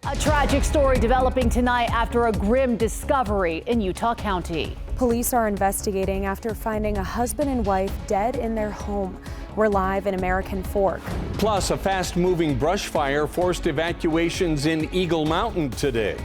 A tragic story developing tonight after a grim discovery in Utah County. Police are investigating after finding a husband and wife dead in their home. We're live in American Fork. Plus, a fast-moving brush fire forced evacuations in Eagle Mountain today.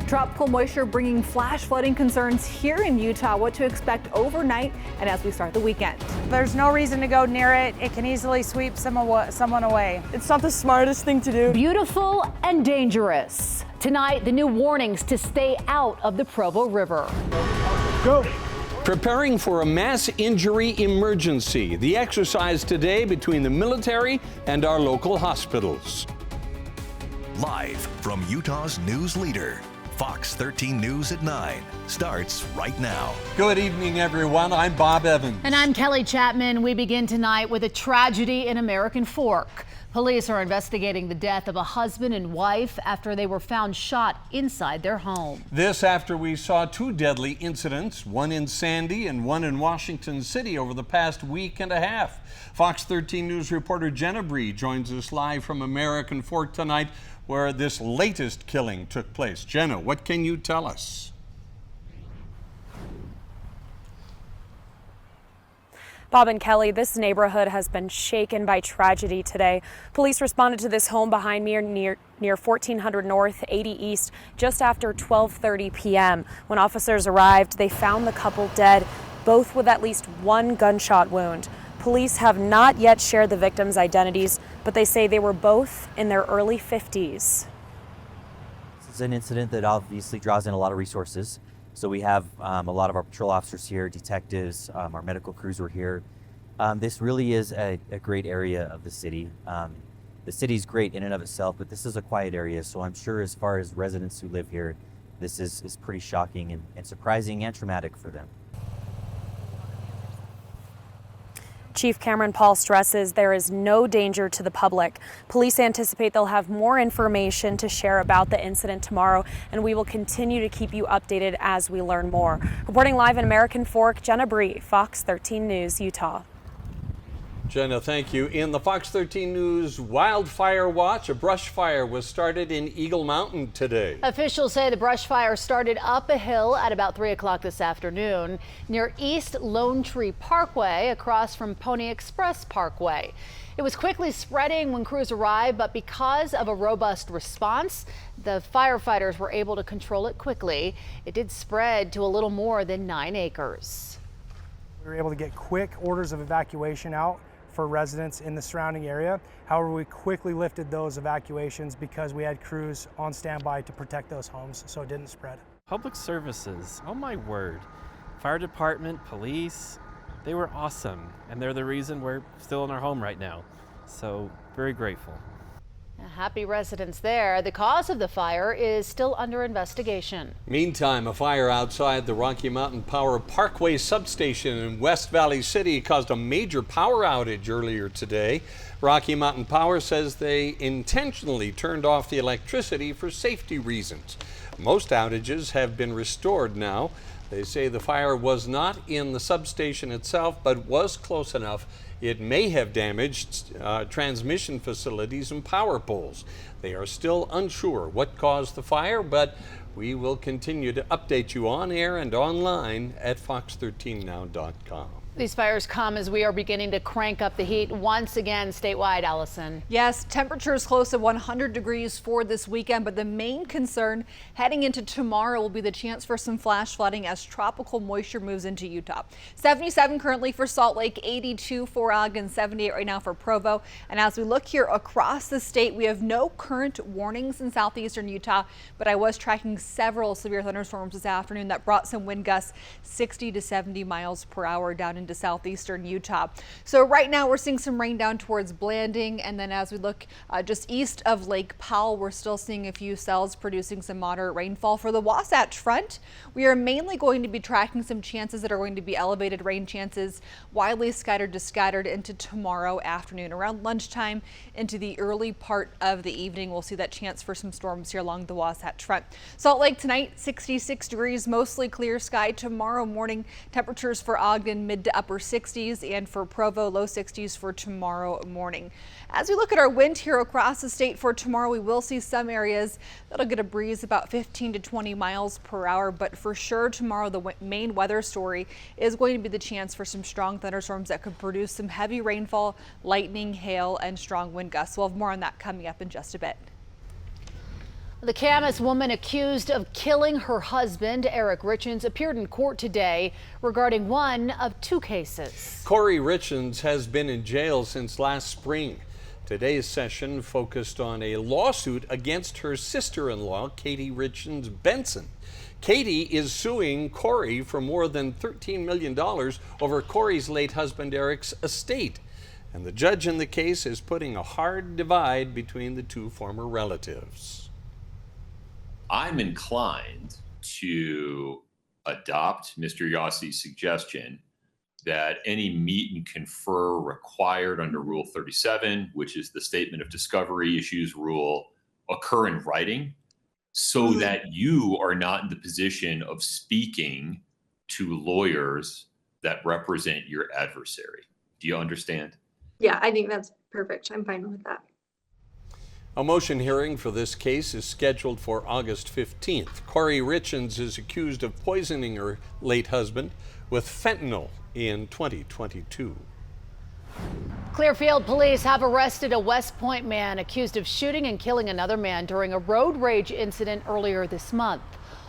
Tropical moisture bringing flash flooding concerns here in Utah. What to expect overnight and as we start the weekend. There's no reason to go near it. It can easily sweep someone away. It's not the smartest thing to do. Beautiful and dangerous. Tonight, the new warnings to stay out of the Provo River. Go. Preparing for a mass injury emergency. The exercise today between the military and our local hospitals. Live from Utah's news leader, Fox 13 News at 9 starts right now. Good evening, everyone. I'm Bob Evans. And I'm Kelly Chapman. We begin tonight with a tragedy in American Fork. Police are investigating the death of a husband and wife after they were found shot inside their home. This after we saw two deadly incidents, one in Sandy and one in Washington City over the past week and a half. Fox 13 News reporter Jenna Bree joins us live from American Fork tonight, where this latest killing took place. Jenna, what can you tell us? Bob and Kelly, this neighborhood has been shaken by tragedy today. Police responded to this home behind me near 1400 North, 80 East, just after 12:30 p.m. When officers arrived, they found the couple dead, both with at least one gunshot wound. Police have not yet shared the victims' identities, but they say they were both in their early 50s. This is an incident that obviously draws in a lot of resources. So we have a lot of our patrol officers here, detectives, our medical crews were here. This really is a great area of the city. The city's great in and of itself, but this is a quiet area. So I'm sure as far as residents who live here, this is pretty shocking and surprising and traumatic for them. Chief Cameron Paul stresses there is no danger to the public. Police anticipate they'll have more information to share about the incident tomorrow, and we will continue to keep you updated as we learn more. Reporting live in American Fork, Jenna Bree, Fox 13 News, Utah. Jenna, thank you. In the Fox 13 News Wildfire Watch, a brush fire was started in Eagle Mountain today. Officials say the brush fire started up a hill at about 3 o'clock this afternoon near East Lone Tree Parkway across from Pony Express Parkway. It was quickly spreading when crews arrived, but because of a robust response, the firefighters were able to control it quickly. It did spread to a little more than 9 acres. We were able to get quick orders of evacuation out for residents in the surrounding area. However, we quickly lifted those evacuations because we had crews on standby to protect those homes so it didn't spread. Public services, oh my word. Fire department, police, they were awesome. And they're the reason we're still in our home right now. So very grateful. Happy residents there. The cause of the fire is still under investigation. Meantime, a fire outside the Rocky Mountain Power Parkway substation in West Valley City caused a major power outage earlier today. Rocky Mountain Power says they intentionally turned off the electricity for safety reasons. Most outages have been restored now. They say the fire was not in the substation itself, but was close enough it may have damaged transmission facilities and power poles. They are still unsure what caused the fire, but we will continue to update you on air and online at fox13now.com. These fires come as we are beginning to crank up the heat once again statewide, Allison. Yes, temperatures close to 100 degrees for this weekend, but the main concern heading into tomorrow will be the chance for some flash flooding as tropical moisture moves into Utah. 77 currently for Salt Lake, 82 for Ogden, 78 right now for Provo. And as we look here across the state, we have no current warnings in southeastern Utah, but I was tracking several severe thunderstorms this afternoon that brought some wind gusts 60 to 70 miles per hour down into southeastern Utah. So right now we're seeing some rain down towards Blanding, and then as we look just east of Lake Powell, we're still seeing a few cells producing some moderate rainfall. For the Wasatch Front, we are mainly going to be tracking some chances that are going to be elevated rain chances, widely scattered to scattered into tomorrow afternoon. Around lunchtime into the early part of the evening, we'll see that chance for some storms here along the Wasatch Front. Salt Lake tonight, 66 degrees, mostly clear sky. Tomorrow morning, temperatures for Ogden mid to to upper 60s, and for Provo, low 60s for tomorrow morning. As we look at our wind here across the state for tomorrow, we will see some areas that'll get a breeze about 15 to 20 miles per hour. But for sure tomorrow, the main weather story is going to be the chance for some strong thunderstorms that could produce some heavy rainfall, lightning, hail, and strong wind gusts. We'll have more on that coming up in just a bit. The Camas woman accused of killing her husband, Eric Richens, appeared in court today regarding one of two cases. Corey Richens has been in jail since last spring. Today's session focused on a lawsuit against her sister-in-law, Katie Richens Benson. Katie is suing Corey for more than $13 million over Corey's late husband Eric's estate. And the judge in the case is putting a hard divide between the two former relatives. I'm inclined to adopt Mr. Yossi's suggestion that any meet and confer required under Rule 37, which is the Statement of Discovery Issues rule, occur in writing so that you are not in the position of speaking to lawyers that represent your adversary. Do you understand? Yeah, I think that's perfect. I'm fine with that. A motion hearing for this case is scheduled for August 15th. Corey Richens is accused of poisoning her late husband with fentanyl in 2022. Clearfield police have arrested a West Point man accused of shooting and killing another man during a road rage incident earlier this month.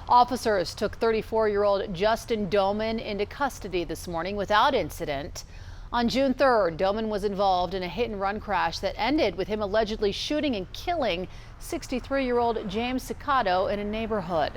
Officers took 34-year-old Justin Doman into custody this morning without incident. On June 3rd, Doman was involved in a hit-and-run crash that ended with him allegedly shooting and killing 63-year-old James Sicato in a neighborhood.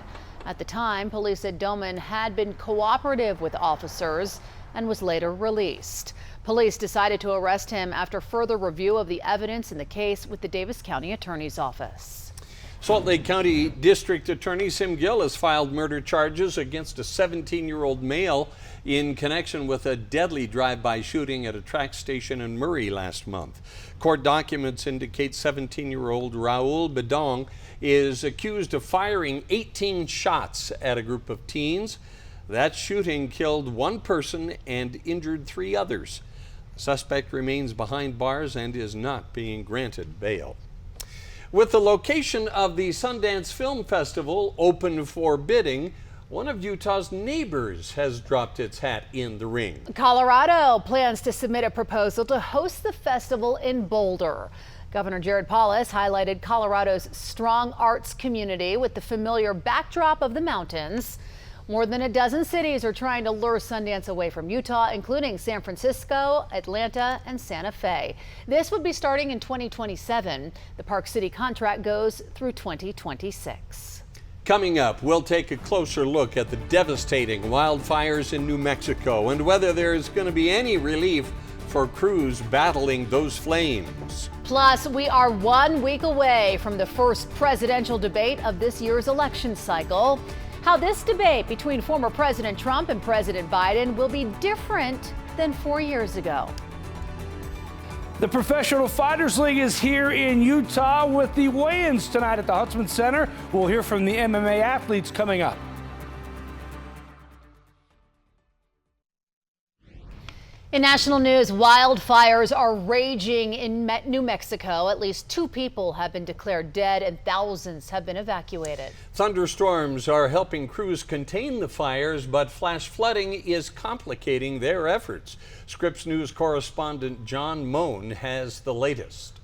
At the time, police said Doman had been cooperative with officers and was later released. Police decided to arrest him after further review of the evidence in the case with the Davis County Attorney's Office. Salt Lake County District Attorney Sim Gill has filed murder charges against a 17-year-old male in connection with a deadly drive-by shooting at a track station in Murray last month. Court documents indicate 17-year-old Raul Bedong is accused of firing 18 shots at a group of teens. That shooting killed one person and injured 3 others. The suspect remains behind bars and is not being granted bail. With the location of the Sundance Film Festival open for bidding, one of Utah's neighbors has dropped its hat in the ring. Colorado plans to submit a proposal to host the festival in Boulder. Governor Jared Polis highlighted Colorado's strong arts community with the familiar backdrop of the mountains. More than a dozen cities are trying to lure Sundance away from Utah, including San Francisco, Atlanta, and Santa Fe. This would be starting in 2027. The Park City contract goes through 2026. Coming up, we'll take a closer look at the devastating wildfires in New Mexico and whether there is going to be any relief for crews battling those flames. Plus, we are 1 week away from the first presidential debate of this year's election cycle. How this debate between former President Trump and President Biden will be different than 4 years ago. The Professional Fighters League is here in Utah with the weigh-ins tonight at the Huntsman Center. We'll hear from the MMA athletes coming up. In national news, wildfires are raging in New Mexico. At least 2 people have been declared dead and thousands have been evacuated. Thunderstorms are helping crews contain the fires, but flash flooding is complicating their efforts. Scripps News correspondent John Moan has the latest.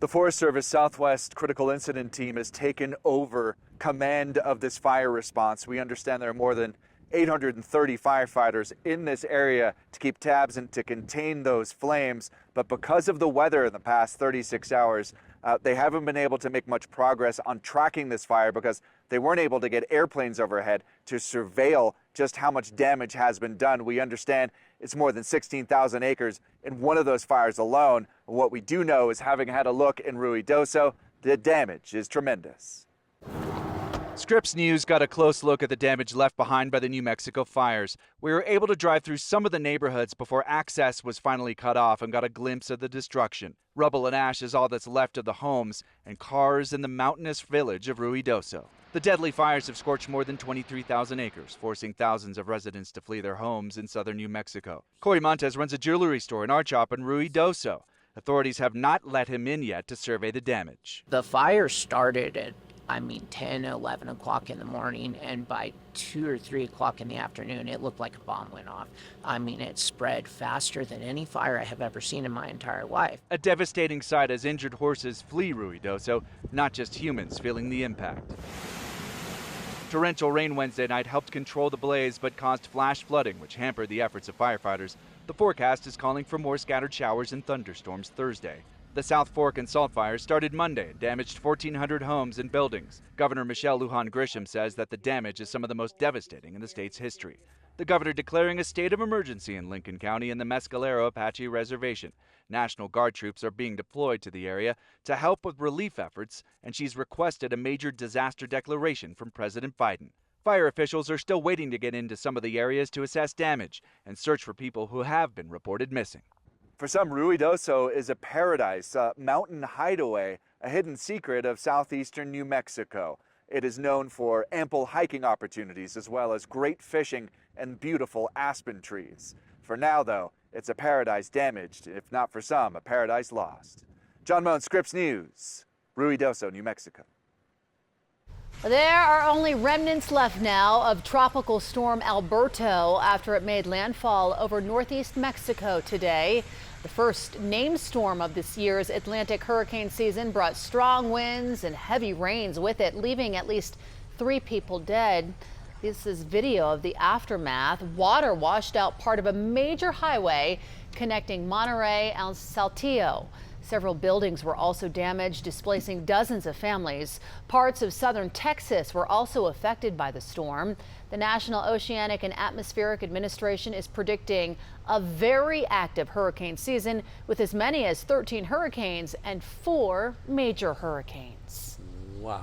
The Forest Service Southwest Critical Incident Team has taken over command of this fire response. We understand there are more than 830 firefighters in this area to keep tabs and to contain those flames. But because of the weather in the past 36 hours, they haven't been able to make much progress on tracking this fire because they weren't able to get airplanes overhead to surveil just how much damage has been done. We understand it's more than 16,000 acres in one of those fires alone. What we do know is, having had a look in Ruidoso, the damage is tremendous. Scripps News got a close look at the damage left behind by the New Mexico fires. We were able to drive through some of the neighborhoods before access was finally cut off and got a glimpse of the destruction. Rubble and ash is all that's left of the homes and cars in the mountainous village of Ruidoso. The deadly fires have scorched more than 23,000 acres, forcing thousands of residents to flee their homes in southern New Mexico. Corey Montes runs a jewelry store and art shop in Ruidoso. Authorities have not let him in yet to survey the damage. The fire started at 10, 11 o'clock in the morning, and by 2 or 3 o'clock in the afternoon, it looked like a bomb went off. It spread faster than any fire I have ever seen in my entire life. A devastating sight as injured horses flee Ruidoso, not just humans feeling the impact. Torrential rain Wednesday night helped control the blaze but caused flash flooding, which hampered the efforts of firefighters. The forecast is calling for more scattered showers and thunderstorms Thursday. The South Fork and Salt fires started Monday and damaged 1,400 homes and buildings. Governor Michelle Lujan Grisham says that the damage is some of the most devastating in the state's history. The governor declaring a state of emergency in Lincoln County and the Mescalero Apache Reservation. National Guard troops are being deployed to the area to help with relief efforts, and she's requested a major disaster declaration from President Biden. Fire officials are still waiting to get into some of the areas to assess damage and search for people who have been reported missing. For some, Ruidoso is a paradise, a mountain hideaway, a hidden secret of southeastern New Mexico. It is known for ample hiking opportunities as well as great fishing and beautiful aspen trees. For now, though, it's a paradise damaged, if not for some, a paradise lost. John Moan, Scripps News, Ruidoso, New Mexico. There are only remnants left now of Tropical Storm Alberto after it made landfall over northeast Mexico today. The first named storm of this year's Atlantic hurricane season brought strong winds and heavy rains with it, leaving at least 3 people dead. This is video of the aftermath. Water washed out part of a major highway connecting Monterey and Saltillo. Several buildings were also damaged, displacing dozens of families. Parts of southern Texas were also affected by the storm. The National Oceanic and Atmospheric Administration is predicting a very active hurricane season with as many as 13 hurricanes and 4 major hurricanes. Wow.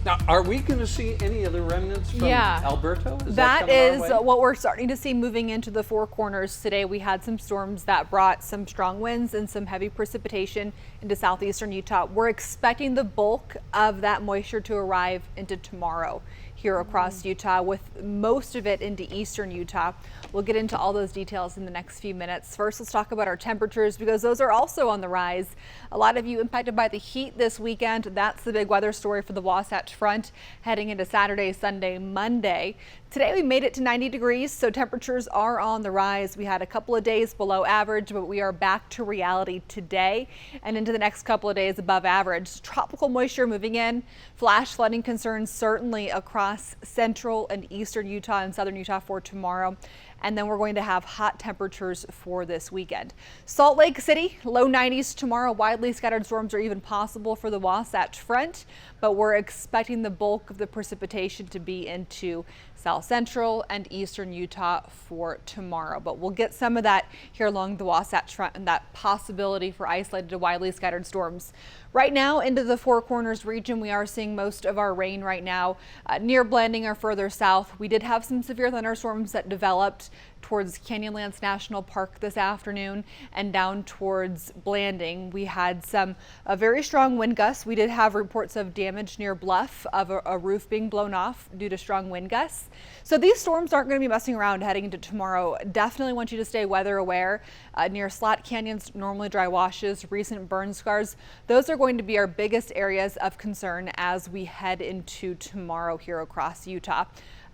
Now, are we going to see any of the remnants from Alberto? That is what we're starting to see moving into the Four Corners today. We had some storms that brought some strong winds and some heavy precipitation into southeastern Utah. We're expecting the bulk of that moisture to arrive into tomorrow here across Utah, with most of it into eastern Utah. We'll get into all those details in the next few minutes. First, let's talk about our temperatures because those are also on the rise. A lot of you impacted by the heat this weekend. That's the big weather story for the Wasatch Front heading into Saturday, Sunday, Monday. Today we made it to 90 degrees, so temperatures are on the rise. We had a couple of days below average, but we are back to reality today and into the next couple of days above average. Tropical moisture moving in, flash flooding concerns certainly across central and eastern Utah and southern Utah for tomorrow. And then we're going to have hot temperatures for this weekend. Salt Lake City, low 90s tomorrow. Widely scattered storms are even possible for the Wasatch Front, but we're expecting the bulk of the precipitation to be into south central and eastern Utah for tomorrow. But we'll get some of that here along the Wasatch Front and that possibility for isolated to widely scattered storms. Right now into the Four Corners region, we are seeing most of our rain right now near Blanding or further south. We did have some severe thunderstorms that developed towards Canyonlands National Park this afternoon and down towards Blanding. We had some very strong wind gusts. We did have reports of damage near Bluff of a roof being blown off due to strong wind gusts. So these storms aren't going to be messing around heading into tomorrow. Definitely want you to stay weather aware. Near Slot Canyons, normally dry washes, recent burn scars. Those are going to be our biggest areas of concern as we head into tomorrow here across Utah,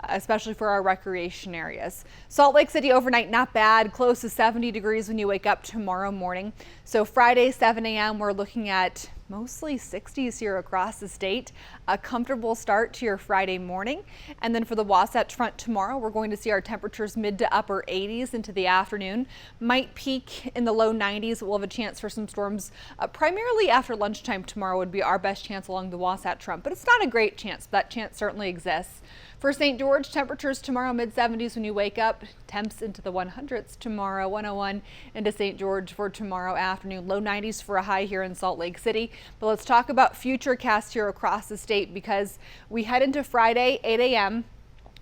especially for our recreation areas. Salt Lake City overnight, not bad, close to 70 degrees when you wake up tomorrow morning. So Friday, 7 a.m., we're looking at mostly 60s here across the state. A comfortable start to your Friday morning. And then for the Wasatch Front tomorrow, we're going to see our temperatures mid to upper 80s into the afternoon. Might peak in the low 90s. We'll have a chance for some storms primarily after lunchtime tomorrow would be our best chance along the Wasatch Front. But it's not a great chance. That chance certainly exists. For St. George, temperatures tomorrow mid-70s when you wake up, temps into the 100s tomorrow, 101 into St. George for tomorrow afternoon, low 90s for a high here in Salt Lake City. But let's talk about futurecast here across the state because we head into Friday, 8 a.m.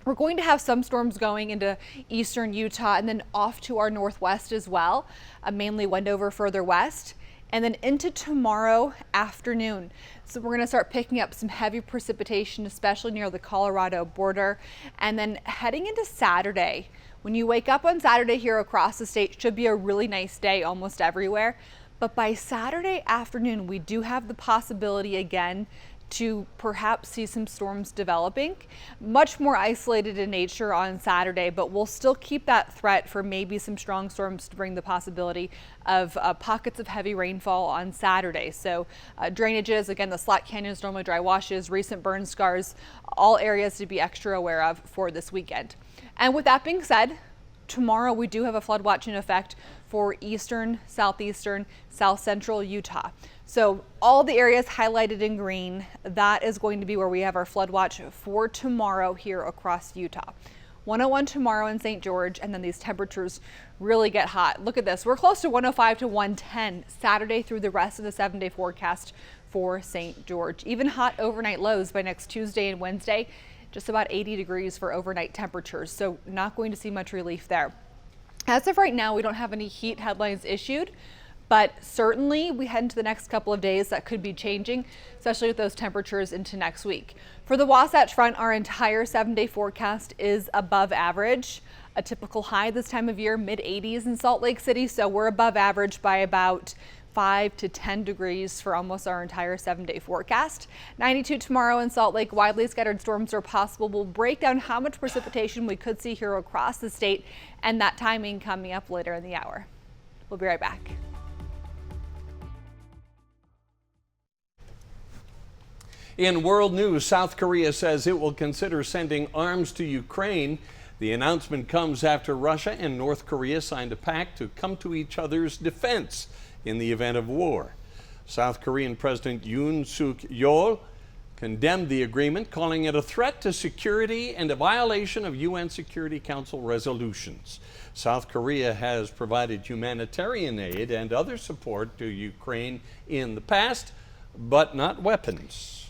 We're going to have some storms going into eastern Utah and then off to our northwest as well, mainly Wendover further west, and then into tomorrow afternoon. So we're going to start picking up some heavy precipitation, especially near the Colorado border. And then heading into Saturday, when you wake up on Saturday here across the state, should be a really nice day almost everywhere. But by Saturday afternoon, we do have the possibility again to perhaps see some storms developing. Much more isolated in nature on Saturday, but we'll still keep that threat for maybe some strong storms to bring the possibility of pockets of heavy rainfall on Saturday. So drainages, again, the Slack Canyons, normally dry washes, recent burn scars, all areas to be extra aware of for this weekend. And with that being said, tomorrow we do have a flood watch in effect for eastern, southeastern, south central Utah. So all the areas highlighted in green, that is going to be where we have our flood watch for tomorrow here across Utah. 101 tomorrow in St. George, and then these temperatures really get hot. Look at this, we're close to 105 to 110 Saturday through the rest of the 7-day forecast for St. George. Even hot overnight lows by next Tuesday and Wednesday, just about 80 degrees for overnight temperatures. So not going to see much relief there. As of right now, we don't have any heat headlines issued, but certainly we head into the next couple of days that could be changing, especially with those temperatures into next week. For the Wasatch Front, our entire 7-day forecast is above average. A typical high this time of year, mid-80s in Salt Lake City, so we're above average by about 5 to 10 degrees for almost our entire 7-day forecast. 92 tomorrow in Salt Lake. Widely scattered storms are possible. We'll break down how much precipitation we could see here across the state and that timing coming up later in the hour. We'll be right back. In world news, South Korea says it will consider sending arms to Ukraine. The announcement comes after Russia and North Korea signed a pact to come to each other's defense in the event of war. South Korean President Yoon Suk-yeol condemned the agreement, calling it a threat to security and a violation of UN Security Council resolutions. South Korea has provided humanitarian aid and other support to Ukraine in the past, but not weapons.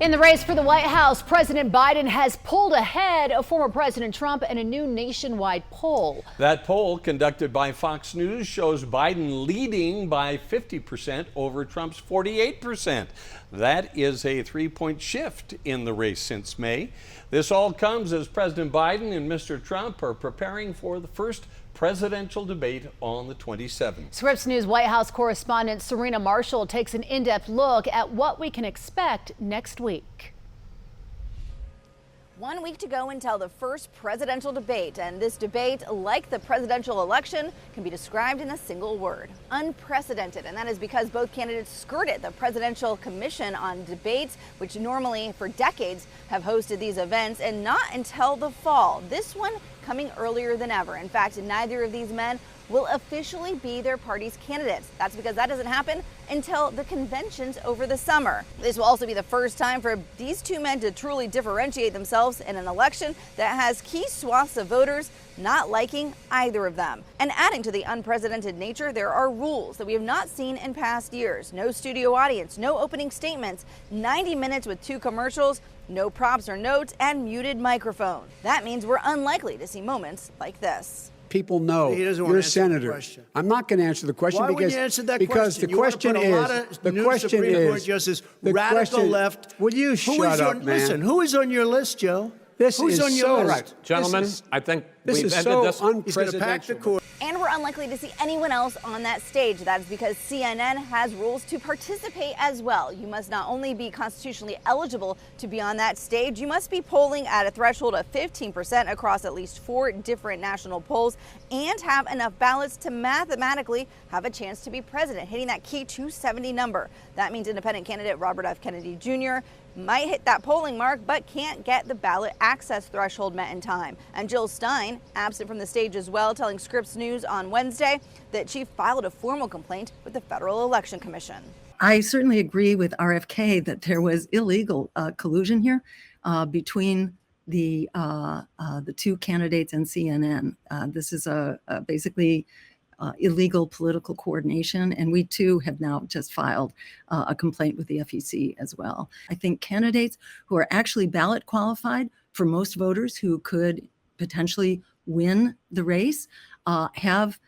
In the race for the White House, President Biden has pulled ahead of former President Trump in a new nationwide poll. That poll, conducted by Fox News, shows Biden leading by 50% over Trump's 48%. That is a 3-point shift in the race since May. This all comes as President Biden and Mr. Trump are preparing for the first presidential debate on the 27th. Scripps News White House correspondent Serena Marshall takes an in-depth look at what we can expect next week. 1 week to go until the first presidential debate, and this debate, like the presidential election, can be described in a single word: unprecedented. And that is because both candidates skirted the Presidential Commission on Debates, which normally for decades have hosted these events, and not until the fall. This one coming earlier than ever. In fact, neither of these men will officially be their party's candidates. That's because that doesn't happen until the conventions over the summer. This will also be the first time for these two men to truly differentiate themselves in an election that has key swaths of voters not liking either of them. And adding to the unprecedented nature, there are rules that we have not seen in past years. No studio audience, no opening statements, 90 minutes with 2 commercials, no props or notes, and muted microphone. That means we're unlikely to see moments like this. People know you're a senator. I'm not going to answer the question. Why would you answer that question? The question is, the question is, Justice, radical left. Will you shut up, man? Listen, who is on your list, Joe? Who's on your list? Right. Gentlemen, I think this we've is ended so this. unprecedented. And we're unlikely to see anyone else on that stage. That is because CNN has rules to participate as well. You must not only be constitutionally eligible to be on that stage, you must be polling at a threshold of 15% across at least 4 different national polls and have enough ballots to mathematically have a chance to be president, hitting that key 270 number. That means independent candidate Robert F. Kennedy Jr. might hit that polling mark, but can't get the ballot access threshold met in time. And Jill Stein, absent from the stage as well, telling Scripps News on Wednesday that she filed a formal complaint with the Federal Election Commission. I certainly agree with RFK that there was illegal collusion here. between the two candidates and CNN. This is basically illegal political coordination, and we too have now just filed a complaint with the FEC as well. I think candidates who are actually ballot qualified for most voters who could potentially win the race have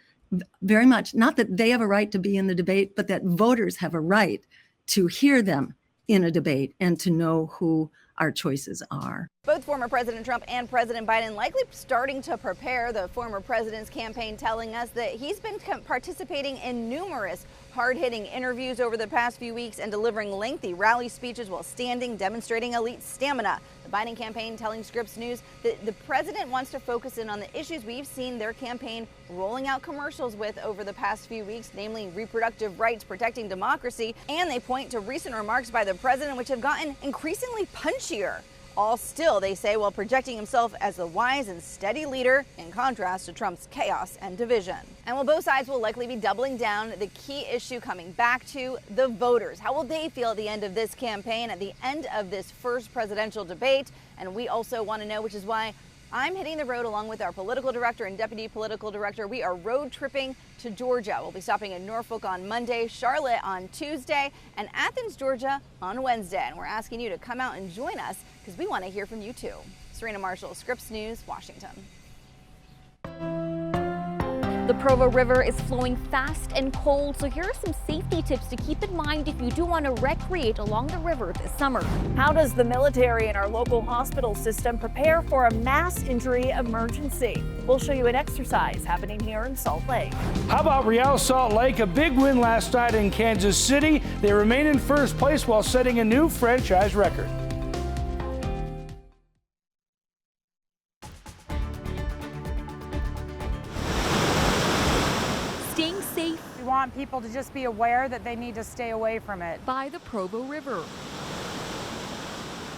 very much, not that they have a right to be in the debate, but that voters have a right to hear them in a debate and to know who our choices are. Both former President Trump and President Biden likely starting to prepare. The former president's campaign telling us that he's been participating in numerous hard-hitting interviews over the past few weeks and delivering lengthy rally speeches while standing, demonstrating elite stamina. The Biden campaign telling Scripps News that the president wants to focus in on the issues we've seen their campaign rolling out commercials with over the past few weeks, namely reproductive rights, protecting democracy, and they point to recent remarks by the president which have gotten increasingly punchier. All still, they say, while projecting himself as the wise and steady leader in contrast to Trump's chaos and division. And while both sides will likely be doubling down, the key issue coming back to the voters. How will they feel at the end of this campaign, at the end of this first presidential debate? And we also want to know, which is why I'm hitting the road along with our political director and deputy political director. We are road tripping to Georgia. We'll be stopping in Norfolk on Monday, Charlotte on Tuesday, and Athens, Georgia on Wednesday. And we're asking you to come out and join us because we want to hear from you too. Serena Marshall, Scripps News, Washington. The Provo River is flowing fast and cold, so here are some safety tips to keep in mind if you do want to recreate along the river this summer. How does the military and our local hospital system prepare for a mass injury emergency? We'll show you an exercise happening here in Salt Lake. How about Real Salt Lake? A big win last night in Kansas City. They remain in first place while setting a new franchise record. Staying safe. We want people to just be aware that they need to stay away from it. By the Provo River.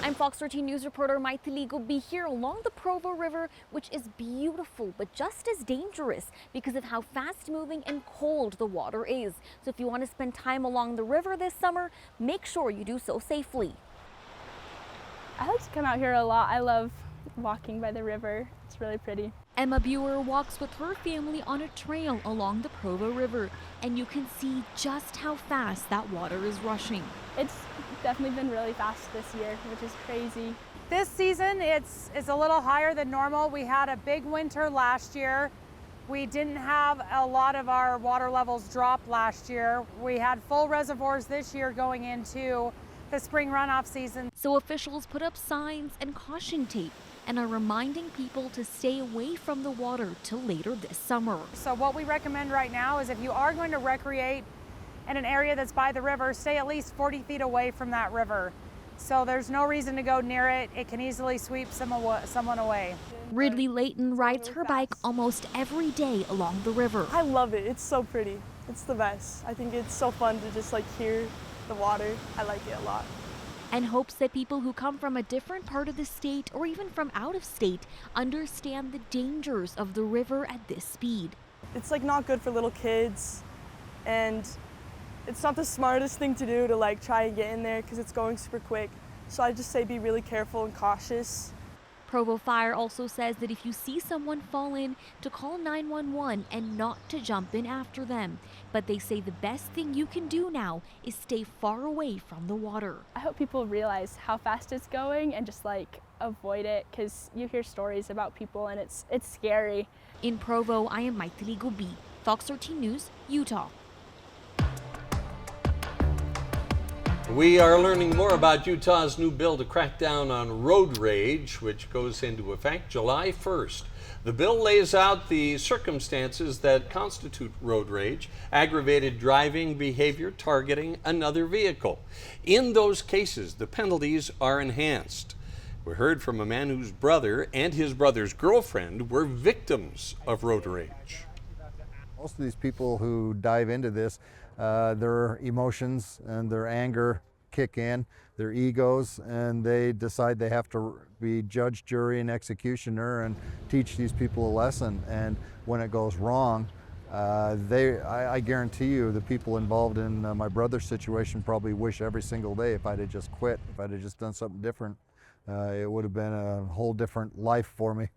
I'm Fox 13 News reporter Maithili Gobi here along the Provo River, which is beautiful but just as dangerous because of how fast moving and cold the water is. So if you want to spend time along the river this summer, make sure you do so safely. I like to come out here a lot. I love walking by the river. It's really pretty. Emma Buer walks with her family on a trail along the Provo River, and you can see just how fast that water is rushing. It's definitely been really fast this year, which is crazy. This season, it's a little higher than normal. We had a big winter last year. We didn't have a lot of our water levels drop last year. We had full reservoirs this year going into the spring runoff season. So officials put up signs and caution tape and are reminding people to stay away from the water till later this summer. So what we recommend right now is if you are going to recreate in an area that's by the river, stay at least 40 feet away from that river. So there's no reason to go near it. It can easily sweep someone away. Ridley Layton rides her bike almost every day along the river. I love it. It's so pretty. It's the best. I think it's so fun to just hear the water. I like it a lot. And hopes that people who come from a different part of the state or even from out of state understand the dangers of the river at this speed. It's not good for little kids, and it's not the smartest thing to do to try and get in there because it's going super quick. So I just say be really careful and cautious. Provo Fire also says that if you see someone fall in, to call 911 and not to jump in after them. But they say the best thing you can do now is stay far away from the water. I hope people realize how fast it's going and just avoid it, because you hear stories about people and it's scary. In Provo, I am Maithili Gobi, Fox 13 News, Utah. We are learning more about Utah's new bill to crack down on road rage, which goes into effect July 1st. The bill lays out the circumstances that constitute road rage, aggravated driving behavior targeting another vehicle. In those cases, the penalties are enhanced. We heard from a man whose brother and his brother's girlfriend were victims of road rage. Most of these people who dive into this, their emotions and their anger kick in, their egos, and they decide they have to be judge, jury, and executioner and teach these people a lesson. And when it goes wrong, I guarantee you the people involved in my brother's situation probably wish every single day if I'd have just quit, if I'd have just done something different. it would have been a whole different life for me.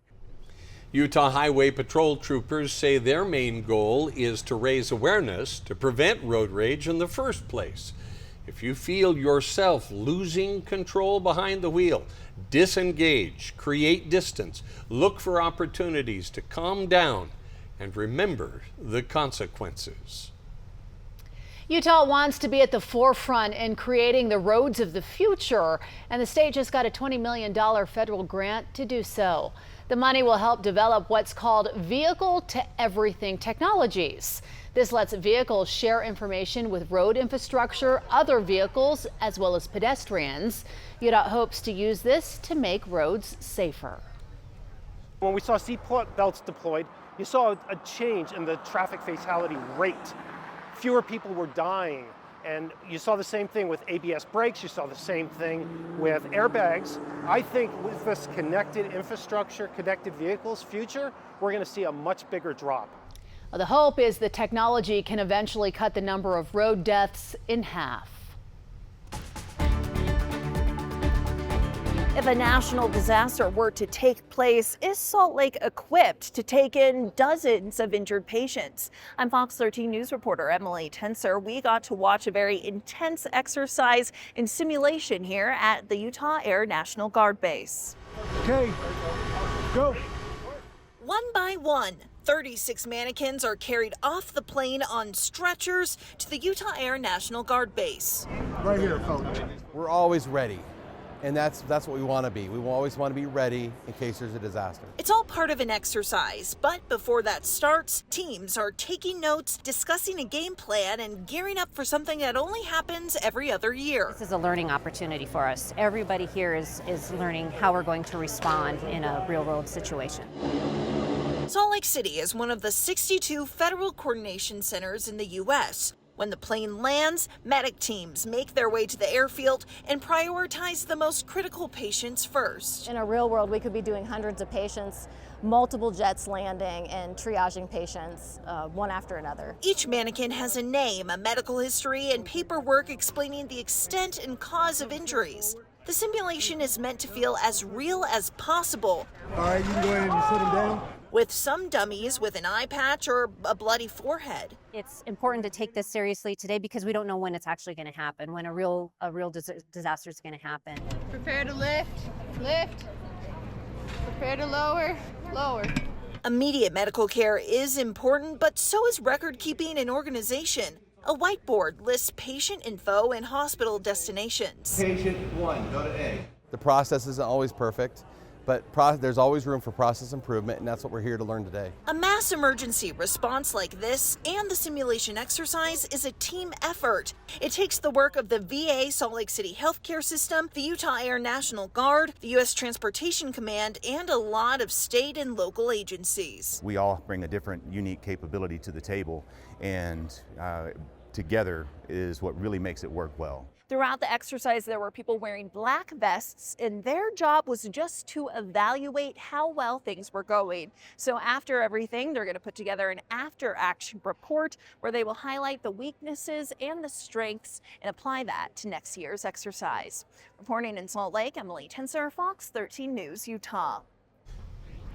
Utah Highway Patrol troopers say their main goal is to raise awareness to prevent road rage in the first place. If you feel yourself losing control behind the wheel, disengage, create distance, look for opportunities to calm down, and remember the consequences. Utah wants to be at the forefront in creating the roads of the future, and the state just got a $20 million federal grant to do so. The money will help develop what's called vehicle-to-everything technologies. This lets vehicles share information with road infrastructure, other vehicles, as well as pedestrians. UDOT hopes to use this to make roads safer. When we saw seat belts deployed, you saw a change in the traffic fatality rate. Fewer people were dying, and you saw the same thing with ABS brakes, you saw the same thing with airbags. I think with this connected infrastructure, connected vehicles future, we're going to see a much bigger drop. Well, the hope is the technology can eventually cut the number of road deaths in half. If a national disaster were to take place, is Salt Lake equipped to take in dozens of injured patients? I'm Fox 13 News reporter Emily Tenser. We got to watch a very intense exercise in simulation here at the Utah Air National Guard Base. Okay, go. One by one, 36 mannequins are carried off the plane on stretchers to the Utah Air National Guard Base. Right here, folks. We're always ready. And that's what we want to be. We always want to be ready in case there's a disaster. It's all part of an exercise, but before that starts, teams are taking notes, discussing a game plan, and gearing up for something that only happens every other year. This is a learning opportunity for us. Everybody here is learning how we're going to respond in a real-world situation. Salt Lake City is one of the 62 federal coordination centers in the U.S. When the plane lands, medic teams make their way to the airfield and prioritize the most critical patients first. In a real world, we could be doing hundreds of patients, multiple jets landing and triaging patients one after another. Each mannequin has a name, a medical history, and paperwork explaining the extent and cause of injuries. The simulation is meant to feel as real as possible. All right, you can go ahead and sit them down. With some dummies with an eye patch or a bloody forehead. It's important to take this seriously today because we don't know when it's actually going to happen, when a real disaster is going to happen. Prepare to lift, lift. Prepare to lower, lower. Immediate medical care is important, but so is record keeping and organization. A whiteboard lists patient info and hospital destinations. Patient 1, go to A. The process isn't always perfect, but there's always room for process improvement, and that's what we're here to learn today. A mass emergency response like this and the simulation exercise is a team effort. It takes the work of the VA Salt Lake City Healthcare System, the Utah Air National Guard, the U.S. Transportation Command, and a lot of state and local agencies. We all bring a different, unique capability to the table, and together is what really makes it work well. Throughout the exercise, there were people wearing black vests, and their job was just to evaluate how well things were going. So after everything, they're going to put together an after-action report where they will highlight the weaknesses and the strengths and apply that to next year's exercise. Reporting in Salt Lake, Emily Tenser, Fox 13 News, Utah.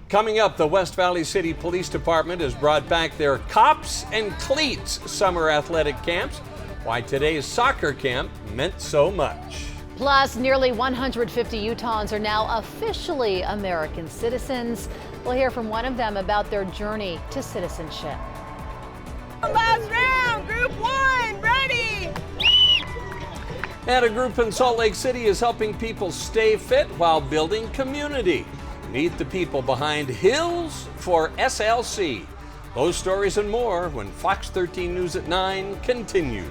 Coming up, the West Valley City Police Department has brought back their Cops and Cleats summer athletic camps. Why today's soccer camp meant so much. Plus, nearly 150 Utahns are now officially American citizens. We'll hear from one of them about their journey to citizenship. Last round, group 1, ready! And a group in Salt Lake City is helping people stay fit while building community. Meet the people behind Hills for SLC. Those stories and more when Fox 13 News at 9 continues.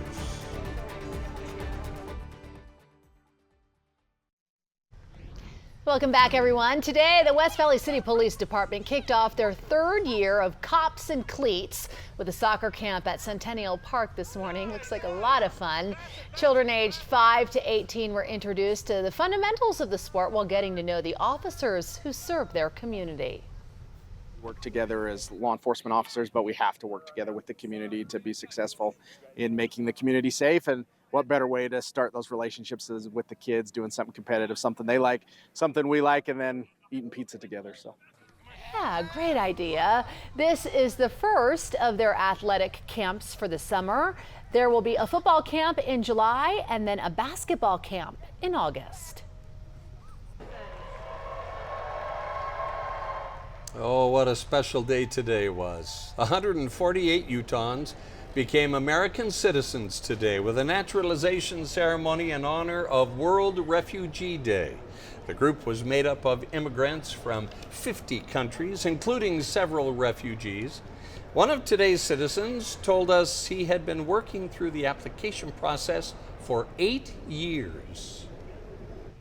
Welcome back, everyone. Today, the West Valley City Police Department kicked off their third year of Cops and Cleats with a soccer camp at Centennial Park this morning. Looks like a lot of fun. Children aged 5 to 18 were introduced to the fundamentals of the sport while getting to know the officers who serve their community. Work together as law enforcement officers, but we have to work together with the community to be successful in making the community safe. And what better way to start those relationships is with the kids, doing something competitive, something they like, something we like, and then eating pizza together. So. Yeah, great idea. This is the first of their athletic camps for the summer. There will be a football camp in July and then a basketball camp in August. Oh, what a special day today was. 148 Utahns became American citizens today with a naturalization ceremony in honor of World Refugee Day. The group was made up of immigrants from 50 countries, including several refugees. One of today's citizens told us he had been working through the application process for 8 years.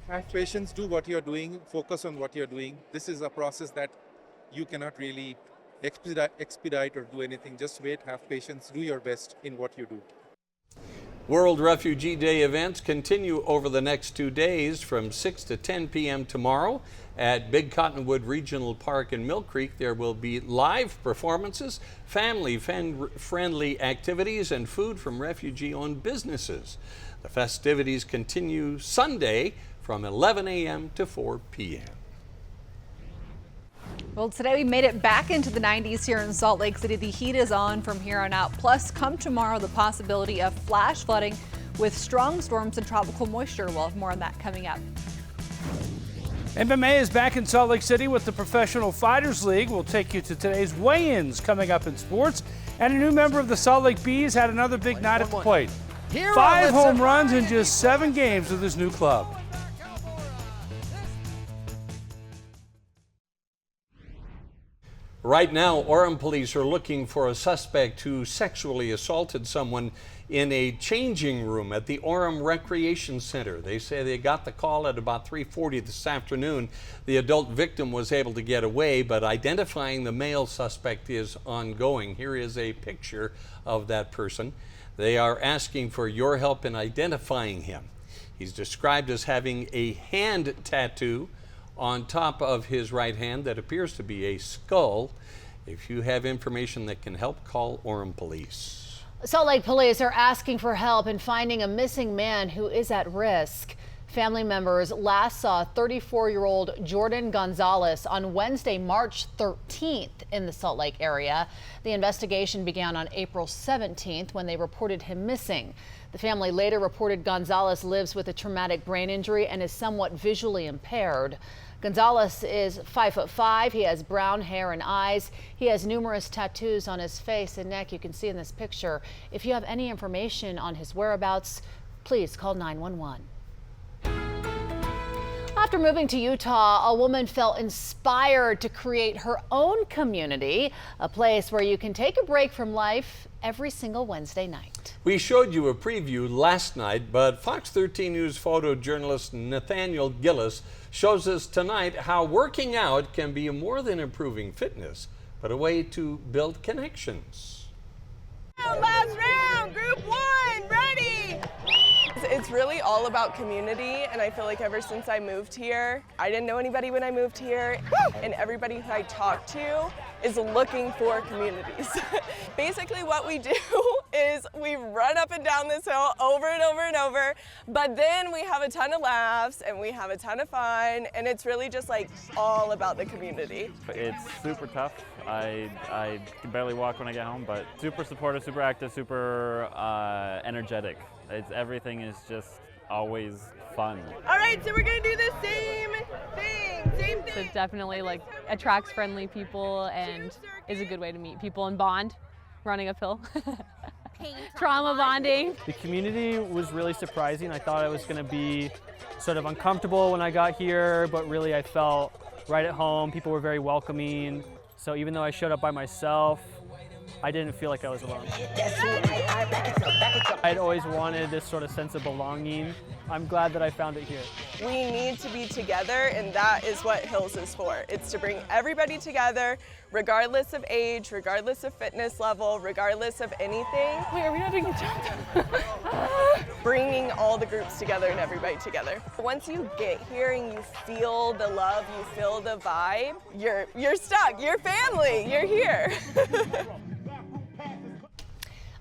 Have patience, do what you're doing, focus on what you're doing. This is a process that you cannot really expedite or do anything. Just wait, have patience, do your best in what you do. World Refugee Day events continue over the next 2 days from 6 to 10 p.m. tomorrow at Big Cottonwood Regional Park in Mill Creek. There will be live performances, family-friendly activities, and food from refugee-owned businesses. The festivities continue Sunday from 11 a.m. to 4 p.m. Well, today we made it back into the 90s here in Salt Lake City. The heat is on from here on out. Plus, come tomorrow, the possibility of flash flooding with strong storms and tropical moisture. We'll have more on that coming up. MMA is back in Salt Lake City with the Professional Fighters League. We'll take you to today's weigh-ins coming up in sports. And a new member of the Salt Lake Bees had another big night at the plate. 5 home runs in just 7 games with his new club. Right now, Orem police are looking for a suspect who sexually assaulted someone in a changing room at the Orem Recreation Center. They say they got the call at about 3:40 this afternoon. The adult victim was able to get away, but identifying the male suspect is ongoing. Here is a picture of that person. They are asking for your help in identifying him. He's described as having a hand tattoo on top of his right hand that appears to be a skull. If you have information that can help, call Orem Police. Salt Lake Police are asking for help in finding a missing man who is at risk. Family members last saw 34-year-old Jordan Gonzalez on Wednesday, March 13th in the Salt Lake area. The investigation began on April 17th when they reported him missing. The family later reported Gonzalez lives with a traumatic brain injury and is somewhat visually impaired. Gonzalez is 5'5". He has brown hair and eyes. He has numerous tattoos on his face and neck. You can see in this picture. If you have any information on his whereabouts, please call 911. After moving to Utah, a woman felt inspired to create her own community, a place where you can take a break from life every single Wednesday night. We showed you a preview last night, but Fox 13 News photojournalist Nathaniel Gillis shows us tonight how working out can be more than improving fitness, but a way to build connections. Last round, group 1, ready! It's really all about community, and I feel like ever since I moved here, I didn't know anybody when I moved here, and everybody who I talk to is looking for communities. Basically what we do is we run up and down this hill over and over and over, but then we have a ton of laughs and we have a ton of fun, and it's really just like all about the community. It's super tough. I can barely walk when I get home, but super supportive, super active, super energetic. Everything is just always fun. All right, so we're gonna do the same thing. So it definitely attracts friendly people and is a good way to meet people and bond, running uphill. Trauma bonding. The community was really surprising. I thought I was gonna be sort of uncomfortable when I got here, but really I felt right at home. People were very welcoming. So even though I showed up by myself, I didn't feel like I was alone. I'd always wanted this sort of sense of belonging. I'm glad that I found it here. We need to be together, and that is what Hills is for. It's to bring everybody together, regardless of age, regardless of fitness level, regardless of anything. Wait, are we not doing a jump? Bringing all the groups together and everybody together. Once you get here and you feel the love, you feel the vibe, you're stuck, you're family, you're here.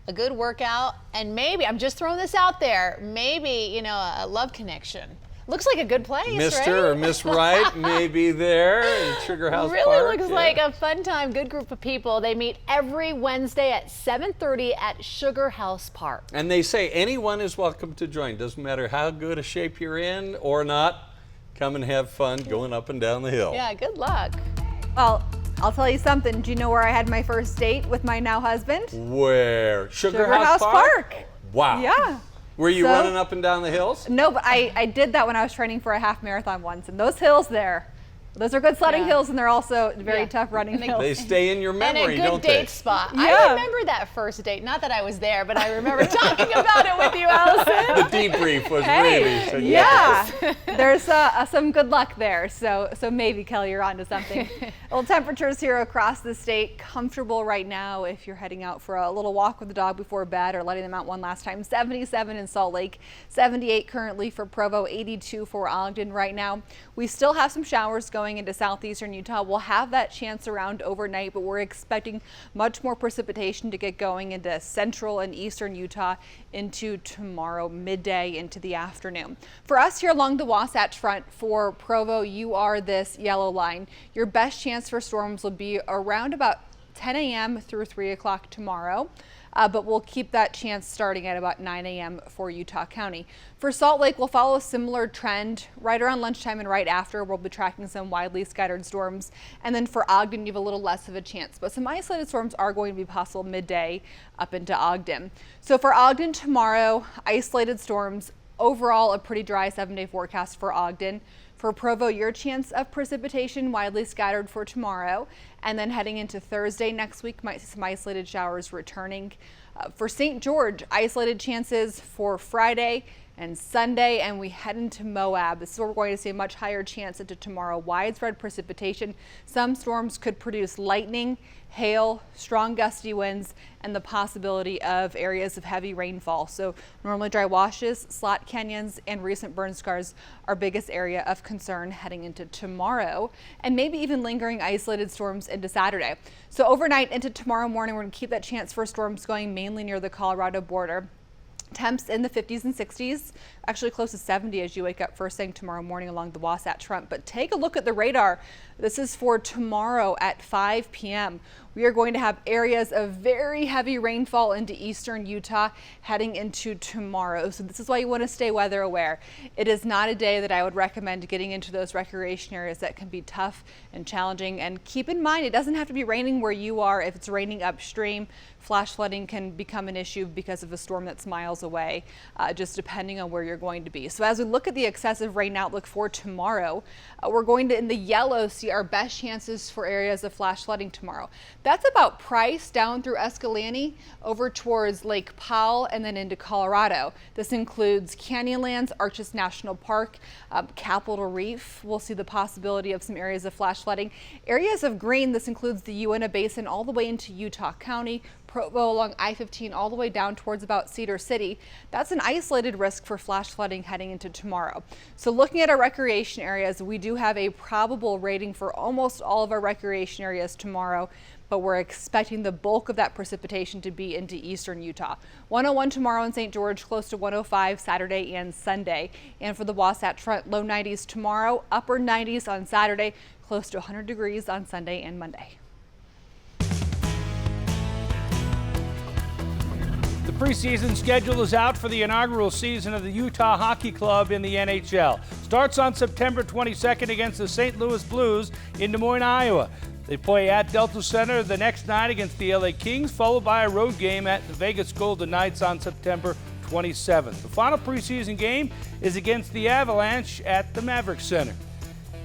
a good workout, and maybe, I'm just throwing this out there, maybe, you know, a love connection. Looks like a good place, Mr. right? or Miss Wright may be there in Sugar House Park. Really looks like a fun time, good group of people. They meet every Wednesday at 7:30 at Sugar House Park. And they say anyone is welcome to join. Doesn't matter how good a shape you're in or not. Come and have fun going up and down the hill. Yeah, good luck. Well, I'll tell you something. Do you know where I had my first date with my now husband? Where? Sugar House Park. Wow. Yeah. Were you running up and down the hills? No, but I did that when I was training for a half marathon once, and those hills there, those are good sledding hills, and they're also very tough running hills. They stay in your memory, and a don't good they? date spot. Yeah. I remember that first date. Not that I was there, but I remember talking about it with you, Allison. The debrief was really significant. There's some good luck there. So maybe, Kelly, you're onto something. Well, temperatures here across the state comfortable right now if you're heading out for a little walk with the dog before bed or letting them out one last time. 77 in Salt Lake, 78 currently for Provo, 82 for Ogden right now. We still have some showers going into southeastern Utah. We'll have that chance around overnight, but we're expecting much more precipitation to get going into central and eastern Utah into tomorrow midday into the afternoon. For us here along the Wasatch Front for Provo, you are this yellow line. Your best chance for storms will be around about 10 a.m. through 3 o'clock tomorrow. But we'll keep that chance starting at about 9 a.m. for Utah County. For Salt Lake, we'll follow a similar trend right around lunchtime and right after. We'll be tracking some widely scattered storms. And then for Ogden, you have a little less of a chance, but some isolated storms are going to be possible midday up into Ogden. So for Ogden tomorrow, isolated storms. Overall, a pretty dry 7-day forecast for Ogden. For Provo, your chance of precipitation widely scattered for tomorrow. And then heading into Thursday next week, might see some isolated showers returning. For St. George, isolated chances for Friday and Sunday, and we head into Moab. This is where we're going to see a much higher chance into tomorrow. Widespread precipitation. Some storms could produce lightning, hail, strong gusty winds, and the possibility of areas of heavy rainfall. So normally dry washes, slot canyons, and recent burn scars are biggest area of concern heading into tomorrow, and maybe even lingering isolated storms into Saturday. So overnight into tomorrow morning, we're going to keep that chance for storms going mainly near the Colorado border. Temps in the 50s and 60s, actually close to 70 as you wake up first thing tomorrow morning along the Wasatch Front. But take a look at the radar. This is for tomorrow at 5 p.m. We are going to have areas of very heavy rainfall into eastern Utah heading into tomorrow. So this is why you want to stay weather aware. It is not a day that I would recommend getting into those recreation areas that can be tough and challenging. And keep in mind, it doesn't have to be raining where you are. If it's raining upstream, flash flooding can become an issue because of a storm that's miles away, just depending on where you're going to be. So as we look at the excessive rain outlook for tomorrow, we're going to, in the yellow, see our best chances for areas of flash flooding tomorrow. That's about Price down through Escalante over towards Lake Powell and then into Colorado. This includes Canyonlands, Arches National Park, Capitol Reef. We'll see the possibility of some areas of flash flooding. Areas of green, this includes the Uinta Basin all the way into Utah County, Provo along I-15 all the way down towards about Cedar City. That's an isolated risk for flash flooding heading into tomorrow. So looking at our recreation areas, we do have a probable rating for almost all of our recreation areas tomorrow, but we're expecting the bulk of that precipitation to be into eastern Utah. 101 tomorrow in St. George, close to 105 Saturday and Sunday. And for the Wasatch Front, low 90s tomorrow, upper 90s on Saturday, close to 100 degrees on Sunday and Monday. The preseason schedule is out for the inaugural season of the Utah Hockey Club in the NHL. Starts on September 22nd against the St. Louis Blues in Des Moines, Iowa. They play at Delta Center the next night against the LA Kings, followed by a road game at the Vegas Golden Knights on September 27th. The final preseason game is against the Avalanche at the Maverik Center.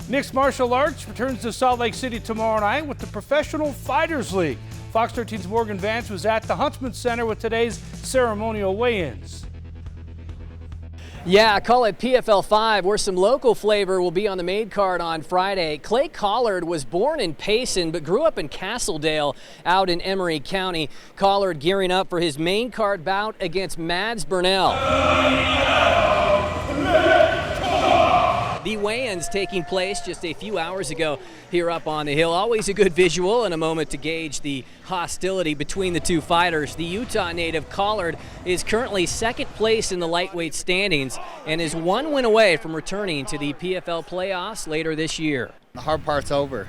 Mixed martial arts returns to Salt Lake City tomorrow night with the Professional Fighters League. Fox 13's Morgan Vance was at the Huntsman Center with today's ceremonial weigh-ins. Yeah, call it PFL 5, where some local flavor will be on the main card on Friday. Clay Collard was born in Payson, but grew up in Castledale out in Emery County. Collard gearing up for his main card bout against Mads Burnell. The weigh-ins taking place just a few hours ago here up on the hill. Always a good visual and a moment to gauge the hostility between the two fighters. The Utah native Collard is currently second place in the lightweight standings and is 1 win away from returning to the PFL playoffs later this year. The hard part's over.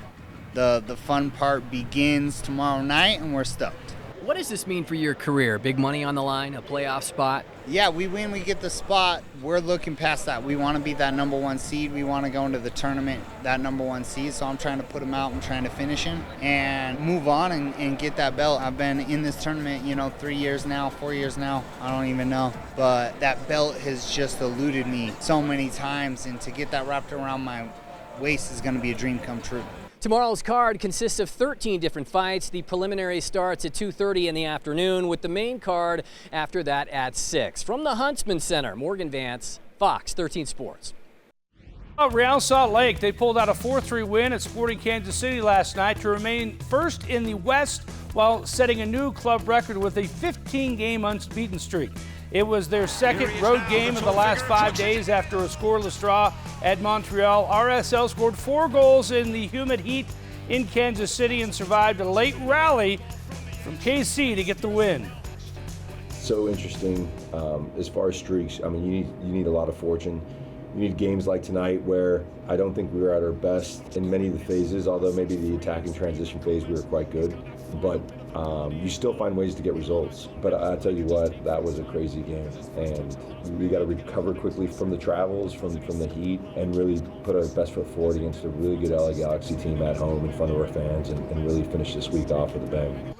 The fun part begins tomorrow night, and we're stoked. What does this mean for your career? Big money on the line, a playoff spot? Yeah, we win, we get the spot. We're looking past that. We want to be that #1 seed. We want to go into the tournament, that #1 seed. So I'm trying to put him out and trying to finish him and move on and get that belt. I've been in this tournament, 3 years now, 4 years now. I don't even know. But that belt has just eluded me so many times. And to get that wrapped around my waist is going to be a dream come true. Tomorrow's card consists of 13 different fights. The preliminary starts at 2:30 in the afternoon with the main card after that at 6. From the Huntsman Center, Morgan Vance, Fox 13 Sports. Real Salt Lake, they pulled out a 4-3 win at Sporting Kansas City last night to remain first in the West while setting a new club record with a 15-game unbeaten streak. It was their second road game in the last 5 days after a scoreless draw at Montreal. RSL scored 4 goals in the humid heat in Kansas City and survived a late rally from KC to get the win. So interesting as far as streaks. I mean, you need a lot of fortune. You need games like tonight where I don't think we were at our best in many of the phases, although maybe the attacking transition phase we were quite good. But you still find ways to get results. But I tell you what, that was a crazy game. And we got to recover quickly from the travels, from the heat, and really put our best foot forward against a really good LA Galaxy team at home in front of our fans and really finish this week off with a bang.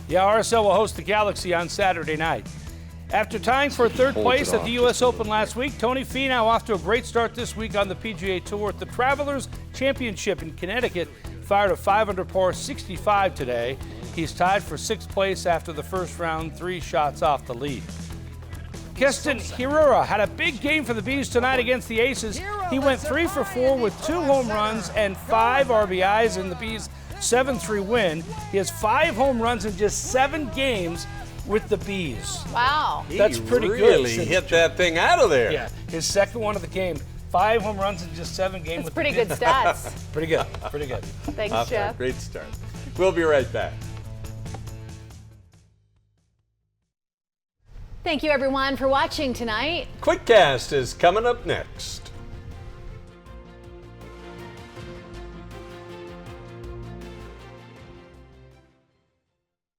Yeah, RSL will host the Galaxy on Saturday night. After tying for third place at the U.S. Open last week, Tony Finau off to a great start this week on the PGA Tour at the Travelers Championship in Connecticut. Fired a 5-under par 65 today. He's tied for 6th place after the first round, 3 shots off the lead. Keston Hiura had a big game for the Bees tonight against the Aces. He went 3 for 4 with 2 home runs and 5 RBIs in the Bees' 7-3 win. He has 5 home runs in just 7 games with the Bees. Wow. That's pretty good. He really hit that thing out of there. Yeah, his second one of the game. 5 home runs in just 7 games. That's pretty good stats. Pretty good, pretty good. Thanks, Jeff. Great start. We'll be right back. Thank you, everyone, for watching tonight. QuickCast is coming up next.